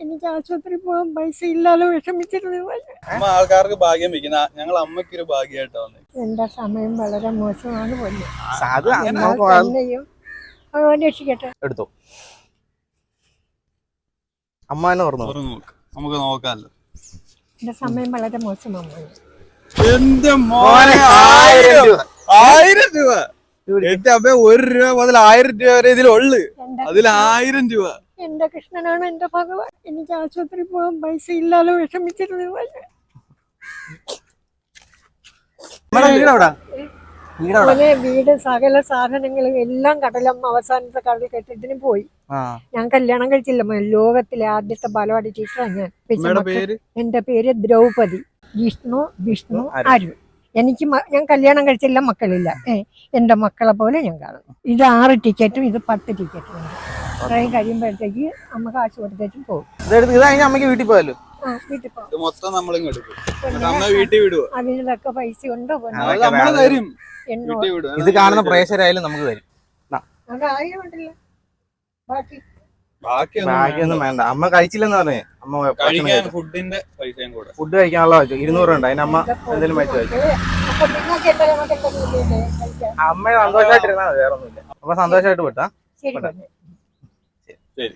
എനിക്ക് ആശുപത്രി പോകാൻ പൈസ ഇല്ലാതെ വിഷമിച്ചിരുന്നു. ആൾക്കാർക്ക് ഭാഗ്യം വെക്കുന്ന ഞങ്ങൾ അമ്മയ്ക്കൊരു ഭാഗ്യമായിട്ടാ വന്നത്. എന്റെ സമയം വളരെ മോശമാണ് പോലെ രക്ഷിക്കട്ടെ. എടുത്തോ അമ്മാനെ നമുക്ക് നോക്കാമല്ലോ. എന്റെ സമയം വളരെ മോശമാണ്. എന്റെ മോനെ 1000 രൂപ. എന്റെ അമ്മ 1 രൂപ മുതൽ 1000 രൂപ വരെ ഇതിലുള്ളു. അതിൽ 1000 രൂപ. എന്റെ കൃഷ്ണനാണ് എന്റെ ഭഗവാൻ. എനിക്ക് ആശുപത്രി പോകാൻ പൈസ ഇല്ലാതെ വിഷമിച്ചിരുന്നു. വീട് സകല സാധനങ്ങളും എല്ലാം കടലമ്മ അവസാനത്തെ കടൽ കെട്ടിടത്തിന് പോയി. ഞാൻ കല്യാണം കഴിച്ചില്ല. ലോകത്തിലെ ആദ്യത്തെ ബാലവാടി ടീച്ചറാണ് ഞാൻ. എന്റെ പേര് ദ്രൗപതി. വിഷ്ണു അരു. ഞാൻ കല്യാണം കഴിച്ചില്ല, മക്കളില്ല. എന്റെ മക്കളെ പോലെ ഞാൻ കാണുന്നു. ഇത് 6 ടിക്കറ്റും ഇത് 10 ടിക്കറ്റും ഉണ്ട്. അത്രയും കഴിയുമ്പോഴത്തേക്ക് നമുക്ക് ആശുപത്രിയിലേക്കും പോകും. അമ്മക്ക് വീട്ടിൽ പോയല്ലോ. വീട്ടിൽ പോകും. അതിനൊക്കെ പൈസ ഉണ്ടോ? ഇത് കാണുന്ന പ്രേക്ഷകരായാലും നമുക്ക് തരും. അതായില്ല ബാക്കിയൊന്നും വേണ്ട. അമ്മ കഴിച്ചില്ലെന്ന് പറഞ്ഞേ. അമ്മ ഫുഡിന്റെ പൈസയും കൂടെ ഫുഡ് കഴിക്കാനുള്ള 200 ഉണ്ട്. അതിന് അമ്മ എന്തെങ്കിലും പൈസ കഴിച്ചു. അമ്മ സന്തോഷമായിട്ടിരുന്നാ വേറെ ഒന്നുമില്ല. അപ്പൊ സന്തോഷമായിട്ട് വിട്ടാ. ശരി. ശരി.